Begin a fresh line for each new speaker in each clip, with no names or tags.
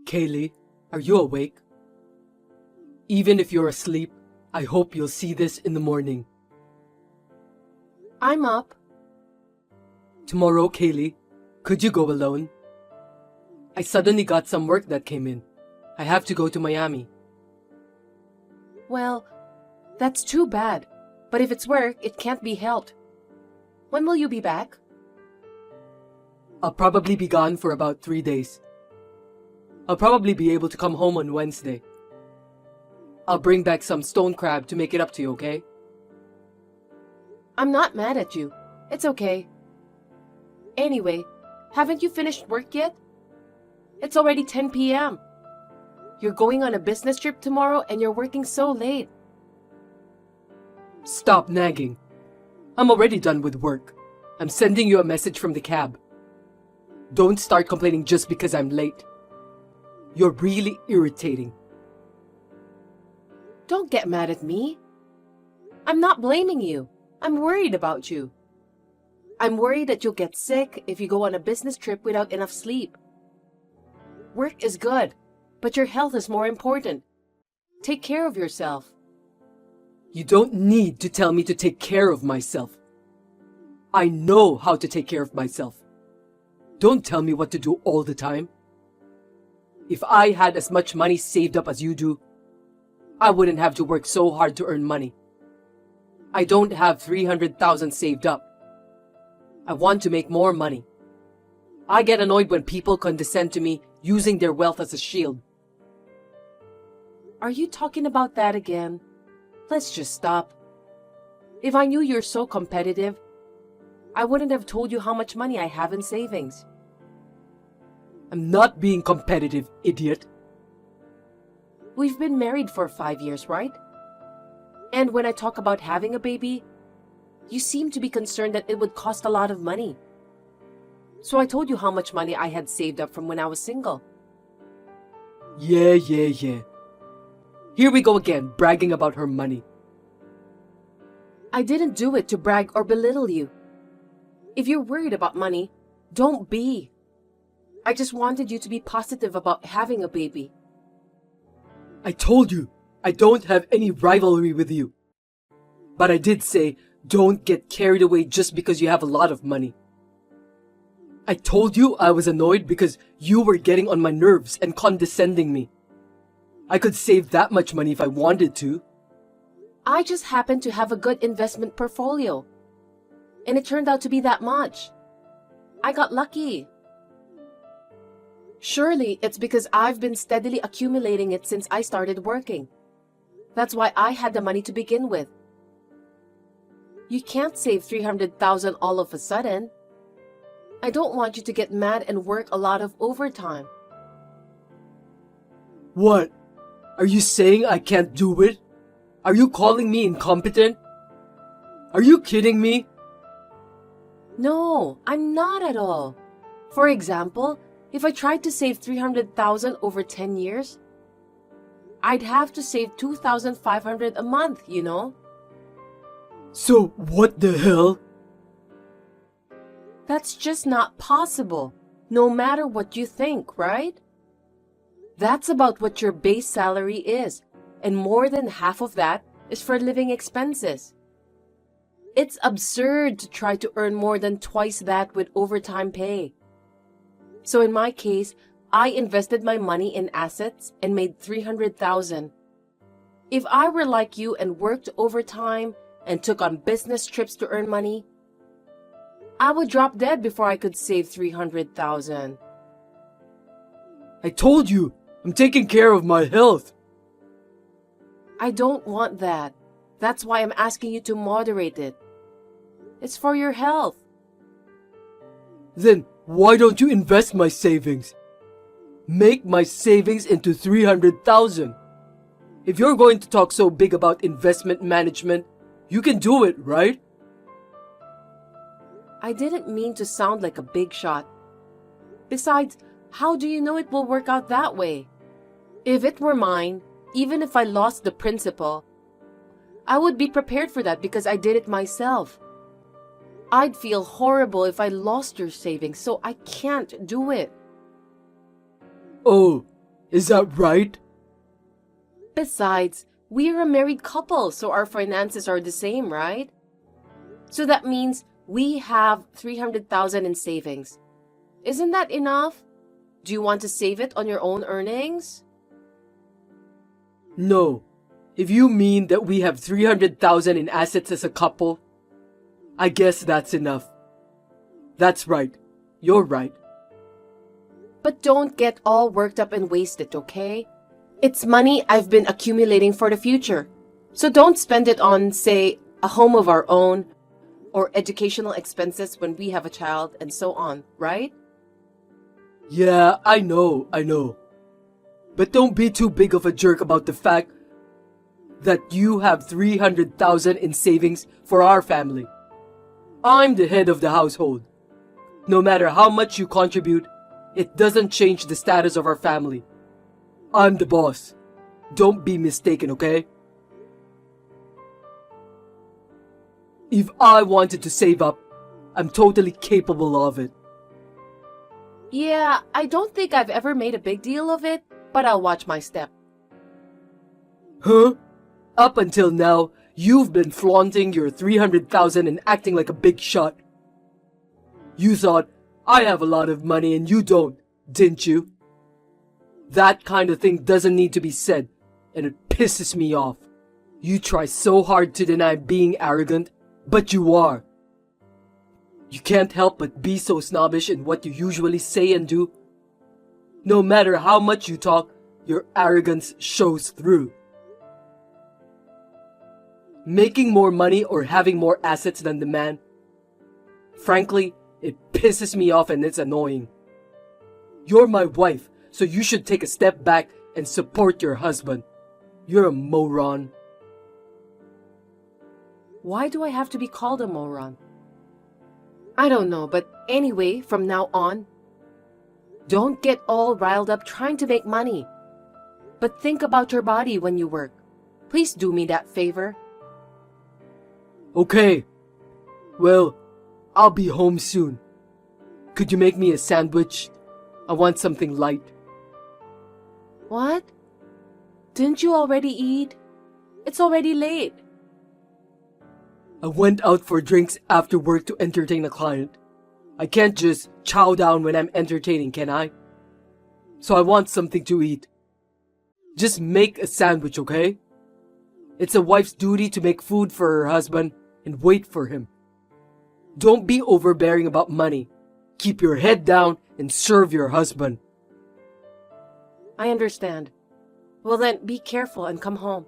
Kaylee, are you awake? Even if you're asleep, I hope you'll see this in the morning.
I'm up.
Tomorrow, Kaylee, could you go alone? I suddenly got some work that came in. I have to go to Miami.
Well, that's too bad. But if it's work, it can't be helped. When will you be back?
I'll probably be gone for about 3 days. I'll probably be able to come home on Wednesday. I'll bring back some stone crab to make it up to you, okay?
I'm not mad at you. It's okay. Anyway, haven't you finished work yet? It's already 10 p.m. You're going on a business trip tomorrow and you're working so late.
Stop nagging. I'm already done with work. I'm sending you a message from the cab. Don't start complaining just because I'm late. You're really irritating.
Don't get mad at me. I'm not blaming you. I'm worried about you. I'm worried that you'll get sick if you go on a business trip without enough sleep. Work is good, but your health is more important. Take care of yourself.
You don't need to tell me to take care of myself. I know how to take care of myself. Don't tell me what to do all the time. If I had as much money saved up as you do, I wouldn't have to work so hard to earn money. I don't have 300,000 saved up. I want to make more money. I get annoyed when people condescend to me using their wealth as a shield.
Are you talking about that again? Let's just stop. If I knew you're so competitive, I wouldn't have told you how much money I have in savings.
I'm not being competitive, idiot.
We've been married for 5 years, right? And when I talk about having a baby, you seem to be concerned that it would cost a lot of money. So I told you how much money I had saved up from when I was single.
Yeah. Here we go again, bragging about her money.
I didn't do it to brag or belittle you. If you're worried about money, don't be. I just wanted you to be positive about having a baby.
I told you, I don't have any rivalry with you. But I did say, don't get carried away just because you have a lot of money. I told you I was annoyed because you were getting on my nerves and condescending me. I could save that much money if I wanted to.
I just happened to have a good investment portfolio. And it turned out to be that much. I got lucky. Surely it's because I've been steadily accumulating it since I started working. That's why I had the money to begin with. You can't save 300,000 all of a sudden. I don't want you to get mad and work a lot of overtime.
What? Are you saying I can't do it? Are you calling me incompetent? Are you kidding me?
No, I'm not at all. For example, if I tried to save 300,000 over 10 years, I'd have to save 2,500 a month, you know?
So what the hell?
That's just not possible, no matter what you think, right? That's about what your base salary is, and more than half of that is for living expenses. It's absurd to try to earn more than twice that with overtime pay. So in my case, I invested my money in assets and made 300,000. If I were like you and worked overtime and took on business trips to earn money, I would drop dead before I could save 300,000.
I told you, I'm taking care of my health.
I don't want that. That's why I'm asking you to moderate it. It's for your health.
Then why don't you invest my savings? Make my savings into 300,000. If you're going to talk so big about investment management, you can do it, right?
I didn't mean to sound like a big shot. Besides, how do you know it will work out that way? If it were mine, even if I lost the principal, I would be prepared for that because I did it myself. I'd feel horrible if I lost your savings, so I can't do it.
Oh, Is that right?
Besides, we're a married couple, so our finances are the same, right? So that means we have 300,000 in savings. Isn't that enough? Do you want to save it on your own earnings?
No. If you mean that we have 300,000 in assets as a couple, I guess that's enough. That's right. You're right.
But don't get all worked up and waste it, okay? It's money I've been accumulating for the future. So don't spend it on, say, a home of our own, or educational expenses when we have a child, and so on, right?
Yeah, I know. But don't be too big of a jerk about the fact that you have 300,000 in savings for our family. I'm the head of the household. No matter how much you contribute, it doesn't change the status of our family. I'm the boss. Don't be mistaken, okay? If I wanted to save up, I'm totally capable of it.
Yeah, I don't think I've ever made a big deal of it, but I'll watch my step.
Huh? Up until now, you've been flaunting your 300,000 and acting like a big shot. You thought, I have a lot of money and you don't, didn't you? That kind of thing doesn't need to be said, and it pisses me off. You try so hard to deny being arrogant, but you are. You can't help but be so snobbish in what you usually say and do. No matter how much you talk, your arrogance shows through. Making more money or having more assets than the man, frankly, it pisses me off and it's annoying. You're my wife, so you should take a step back and support your husband. You're a moron.
Why do I have to be called a moron? I don't know, but anyway, from now on, don't get all riled up trying to make money. But think about your body when you work. Please do me that favor.
Okay. Well, I'll be home soon. Could you make me a sandwich? I want something light.
What? Didn't you already eat? It's already late.
I went out for drinks after work to entertain a client. I can't just chow down when I'm entertaining, can I? So I want something to eat. Just make a sandwich, okay? It's a wife's duty to make food for her husband and wait for him. Don't be overbearing about money. Keep your head down and serve your husband.
I understand. Well then, be careful and come home.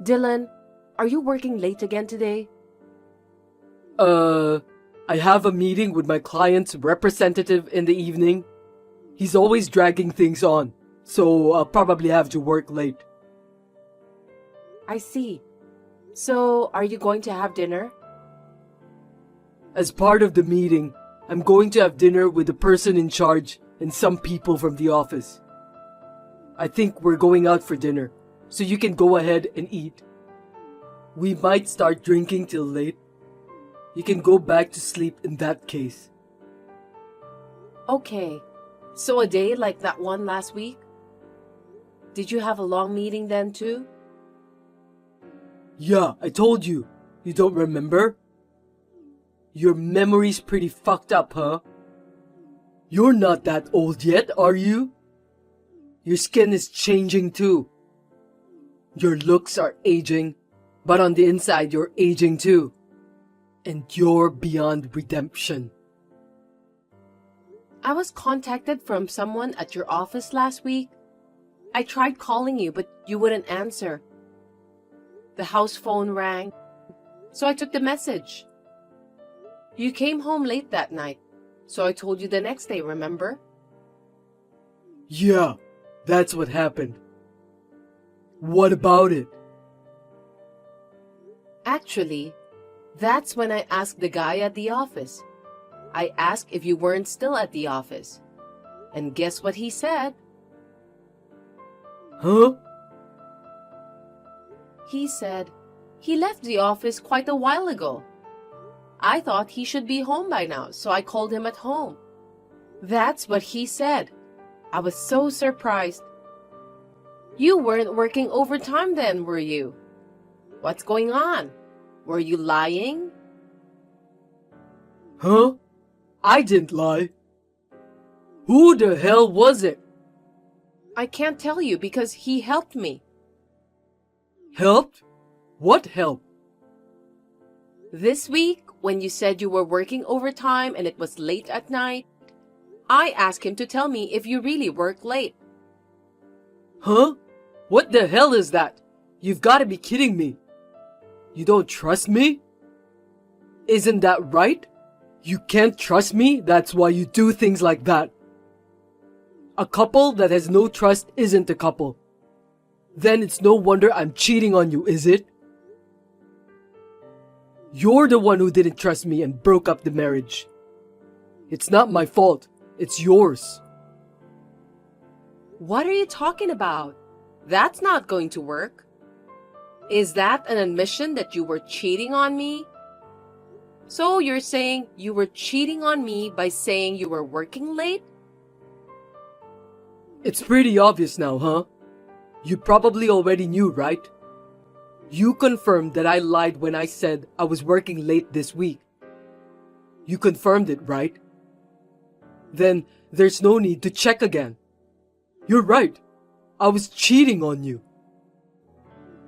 Dylan, are you working late again today?
I have a meeting with my client's representative in the evening. He's always dragging things on, so I'll probably have to work late.
I see. So, are you going to have dinner?
As part of the meeting, I'm going to have dinner with the person in charge and some people from the office. I think we're going out for dinner, so you can go ahead and eat. We might start drinking till late. You can go back to sleep in that case.
Okay. So a day like that one last week? Did you have a long meeting then too?
Yeah, I told you. You don't remember? Your memory's pretty fucked up, huh? You're not that old yet, are you? Your skin is changing too. Your looks are aging, but on the inside you're aging too. And you're beyond redemption.
I was contacted from someone at your office last week. I tried calling you, but you wouldn't answer. The house phone rang, so I took the message. You came home late that night, so I told you the next day, remember?
Yeah, that's what happened. What about it?
Actually, that's when I asked the guy at the office. I asked if you weren't still at the office. And guess what he said?
Huh?
He said he left the office quite a while ago. I thought he should be home by now, so I called him at home. That's what he said. I was so surprised. You weren't working overtime then, were you? What's going on? Were you lying?
Huh? I didn't lie. Who the hell was it?
I can't tell you because he helped me.
Helped? What help?
This week, when you said you were working overtime and it was late at night, I asked him to tell me if you really work late.
Huh? What the hell is that? You've got to be kidding me. You don't trust me? Isn't that right? You can't trust me, that's why you do things like that. A couple that has no trust isn't a couple. Then it's no wonder I'm cheating on you, is it? You're the one who didn't trust me and broke up the marriage. It's not my fault, it's yours.
What are you talking about? That's not going to work. Is that an admission that you were cheating on me? So you're saying you were cheating on me by saying you were working late?
It's pretty obvious now, huh? You probably already knew, right? You confirmed that I lied when I said I was working late this week. You confirmed it, right? Then there's no need to check again. You're right. I was cheating on you.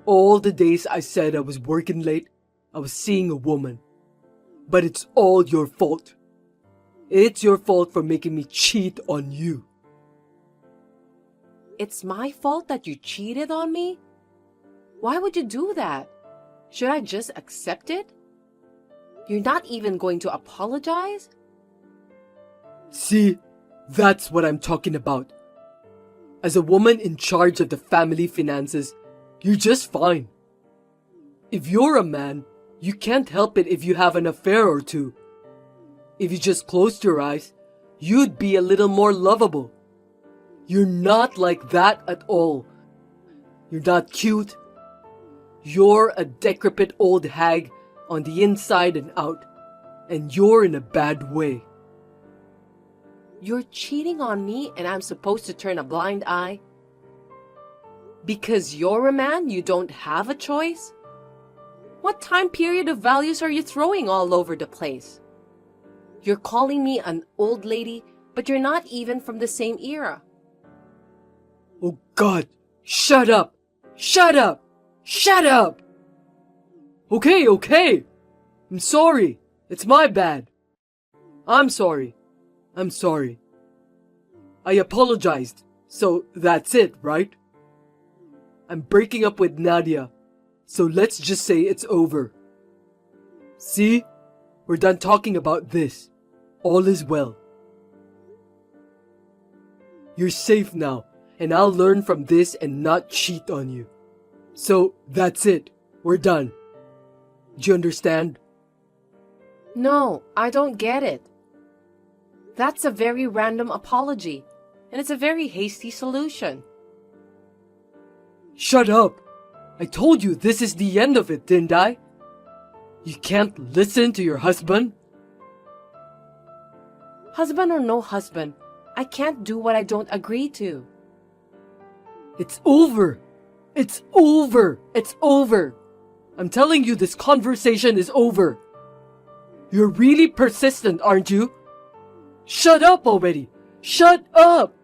All the days I said I was working late, I was seeing a woman. But it's all your fault. It's your fault for making me cheat on you.
It's my fault that you cheated on me? Why would you do that? Should I just accept it? You're not even going to apologize?
See, that's what I'm talking about. As a woman in charge of the family finances, you're just fine. If you're a man, you can't help it if you have an affair or two. If you just closed your eyes, you'd be a little more lovable. You're not like that at all. You're not cute. You're a decrepit old hag on the inside and out. And you're in a bad way.
You're cheating on me and I'm supposed to turn a blind eye? Because you're a man, you don't have a choice? What time period of values are you throwing all over the place? You're calling me an old lady, but you're not even from the same era.
Oh God, shut up! Shut up! Shut up! Okay. I'm sorry. It's my bad. I'm sorry. I apologized. So that's it, right? I'm breaking up with Nadia. So let's just say it's over. See? We're done talking about this. All is well. You're safe now, and I'll learn from this and not cheat on you. So that's it. We're done. Do you understand?
No, I don't get it. That's a very random apology, and it's a very hasty solution.
Shut up! I told you this is the end of it, didn't I? You can't listen to your husband?
Husband or no husband, I can't do what I don't agree to.
It's over! It's over! It's over! I'm telling you, this conversation is over. You're really persistent, aren't you? Shut up already! Shut up!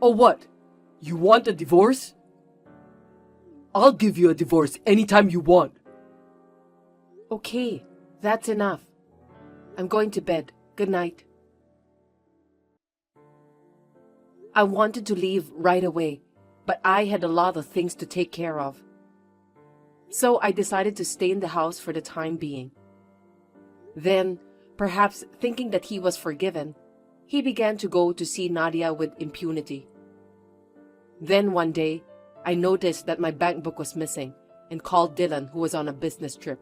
Oh, what? You want a divorce? I'll give you a divorce anytime you want.
Okay, that's enough. I'm going to bed. Good night. I wanted to leave right away, but I had a lot of things to take care of. So I decided to stay in the house for the time being. Then, perhaps thinking that he was forgiven, he began to go to see Nadia with impunity. Then one day, I noticed that my bank book was missing and called Dylan, who was on a business trip.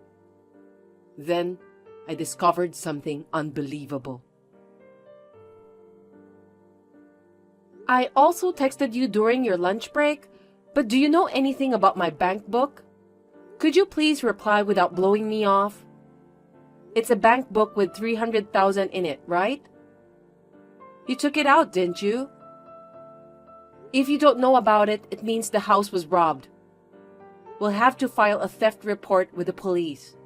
Then, I discovered something unbelievable. I also texted you during your lunch break, but do you know anything about my bank book? Could you please reply without blowing me off? It's a bank book with 300,000 in it, right? You took it out, didn't you? If you don't know about it, it means the house was robbed. We'll have to file a theft report with the police.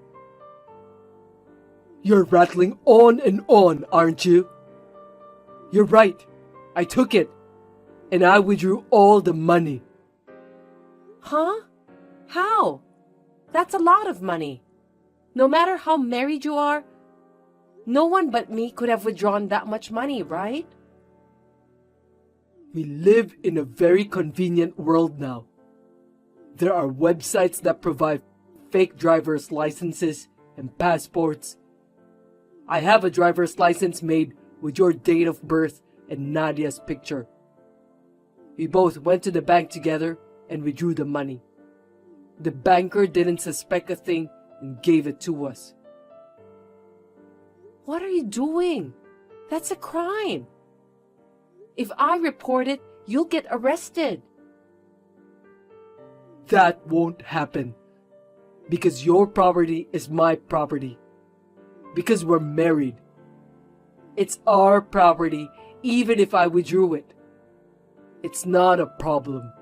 You're rattling on and on, aren't you? You're right. I took it. And I withdrew all the money.
Huh? How? That's a lot of money. No matter how married you are, no one but me could have withdrawn that much money, right?
We live in a very convenient world now. There are websites that provide fake driver's licenses and passports. I have a driver's license made with your date of birth and Nadia's picture. We both went to the bank together and withdrew the money. The banker didn't suspect a thing and gave it to us.
What are you doing? That's a crime. If I report it, you'll get arrested.
That won't happen. Because your property is my property. Because we're married. It's our property even if I withdrew it. It's not a problem.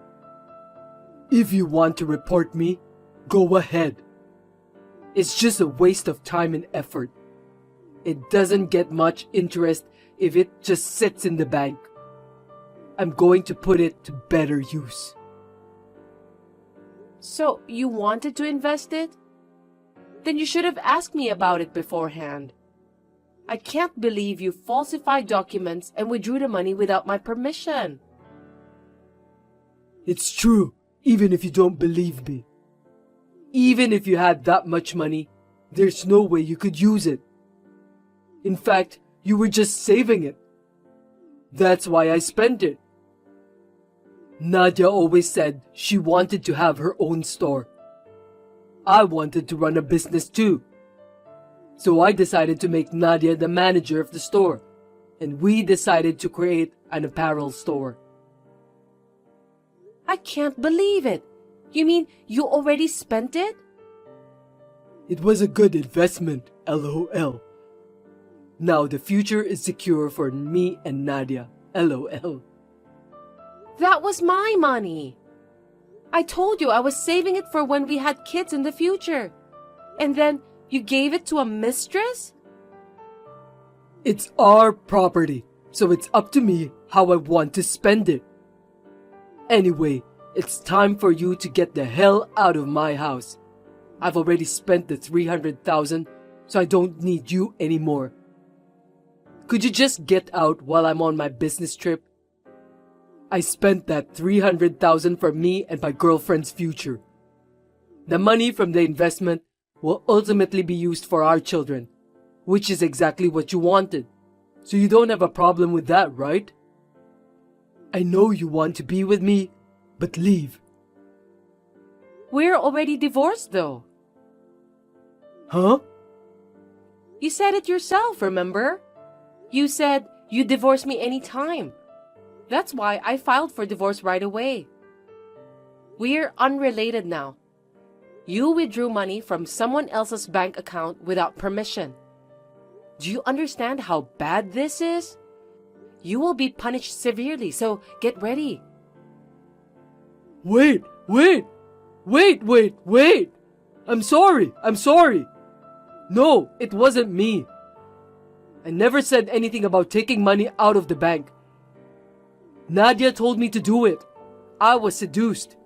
If you want to report me, go ahead. It's just a waste of time and effort. It doesn't get much interest if it just sits in the bank. I'm going to put it to better use.
So, you wanted to invest it? Then you should have asked me about it beforehand. I can't believe you falsified documents and withdrew the money without my permission.
It's true, even if you don't believe me. Even if you had that much money, there's no way you could use it. In fact, you were just saving it. That's why I spent it. Nadia always said she wanted to have her own store. I wanted to run a business too. So I decided to make Nadia the manager of the store, and we decided to create an apparel store.
I can't believe it. You mean you already spent it?
It was a good investment, LOL. Now the future is secure for me and Nadia, LOL.
That was my money. I told you I was saving it for when we had kids in the future. And then you gave it to a mistress?
It's our property, so it's up to me how I want to spend it. Anyway, it's time for you to get the hell out of my house. I've already spent the 300,000, so I don't need you anymore. Could you just get out while I'm on my business trip? I spent that 300,000 for me and my girlfriend's future. The money from the investment will ultimately be used for our children, which is exactly what you wanted. So you don't have a problem with that, right? I know you want to be with me, but leave.
We're already divorced though.
Huh?
You said it yourself, remember? You said you'd divorce me anytime. That's why I filed for divorce right away. We're unrelated now. You withdrew money from someone else's bank account without permission. Do you understand how bad this is? You will be punished severely, so get ready.
Wait! I'm sorry! No, it wasn't me. I never said anything about taking money out of the bank. Nadia told me to do it. I was seduced.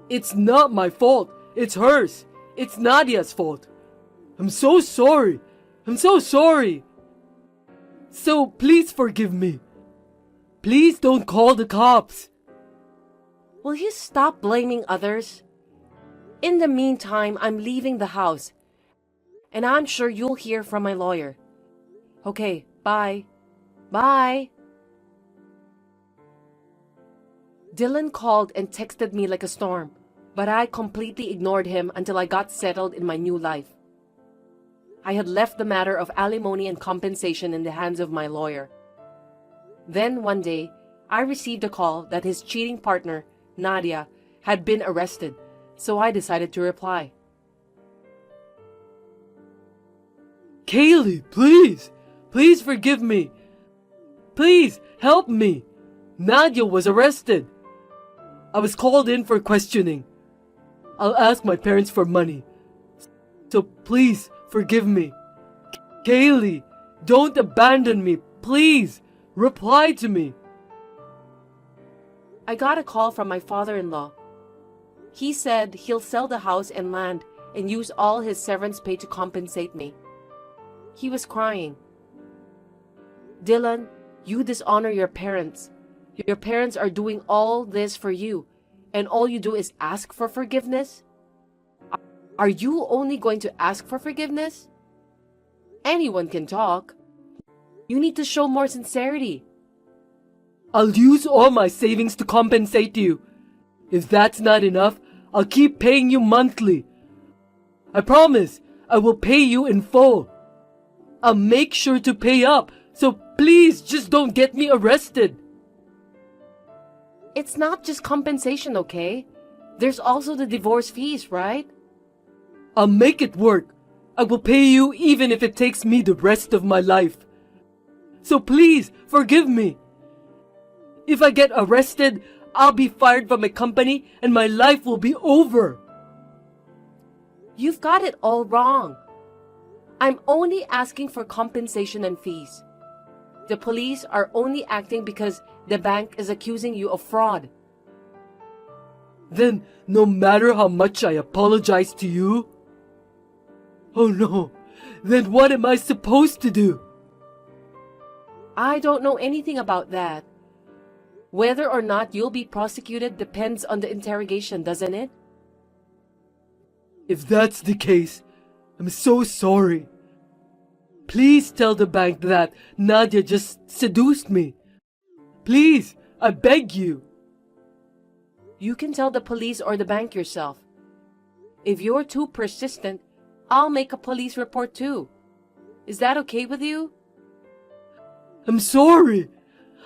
It's not my fault. It's hers. It's Nadia's fault. I'm so sorry. So please forgive me. Please don't call the cops.
Will you stop blaming others? In the meantime, I'm leaving the house. And I'm sure you'll hear from my lawyer. Okay, bye. Bye. Dylan called and texted me like a storm, but I completely ignored him until I got settled in my new life. I had left the matter of alimony and compensation in the hands of my lawyer. Then one day, I received a call that his cheating partner, Nadia, had been arrested, so I decided to reply.
Kaylee, please forgive me. Please, help me! Nadia was arrested. I was called in for questioning. I'll ask my parents for money. So please, forgive me. Kaylee, don't abandon me. Please, reply to me.
I got a call from my father-in-law. He said he'll sell the house and land and use all his severance pay to compensate me. He was crying. Dylan, you dishonor your parents. Your parents are doing all this for you, and all you do is ask for forgiveness? Are you only going to ask for forgiveness? Anyone can talk. You need to show more sincerity.
I'll use all my savings to compensate you. If that's not enough, I'll keep paying you monthly. I promise, I will pay you in full. I'll make sure to pay up, so please just don't get me arrested.
It's not just compensation, okay? There's also the divorce fees, right?
I'll make it work. I will pay you even if it takes me the rest of my life. So please, forgive me. If I get arrested, I'll be fired from my company and my life will be over.
You've got it all wrong. I'm only asking for compensation and fees. The police are only acting because the bank is accusing you of fraud.
Then, no matter how much I apologize to you? Oh no, then what am I supposed to do?
I don't know anything about that. Whether or not you'll be prosecuted depends on the interrogation, doesn't it?
If that's the case, I'm so sorry. Please tell the bank that Nadia just seduced me. Please, I beg you.
You can tell the police or the bank yourself. If you're too persistent, I'll make a police report too. Is that okay with you?
I'm sorry.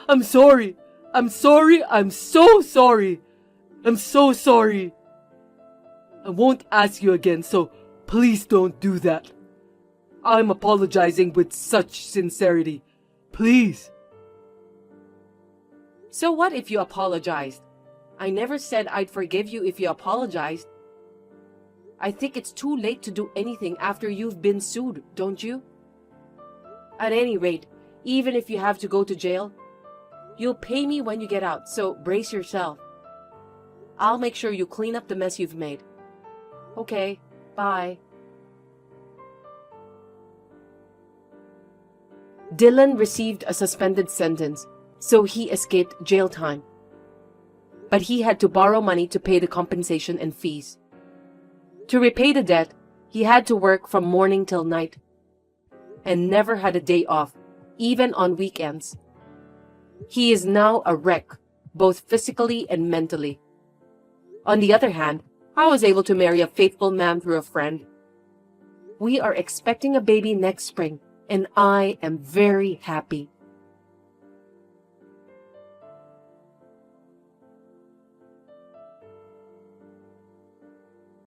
I'm sorry. I'm sorry. I'm so sorry. I'm so sorry. I won't ask you again, so please don't do that. I'm apologizing with such sincerity. Please.
So what if you apologized? I never said I'd forgive you if you apologized. I think it's too late to do anything after you've been sued, don't you? At any rate, even if you have to go to jail, you'll pay me when you get out, so brace yourself. I'll make sure you clean up the mess you've made. Okay, bye. Dylan received a suspended sentence, so he escaped jail time. But he had to borrow money to pay the compensation and fees. To repay the debt, he had to work from morning till night, and never had a day off, even on weekends. He is now a wreck, both physically and mentally. On the other hand, I was able to marry a faithful man through a friend. We are expecting a baby next spring, and I am very happy.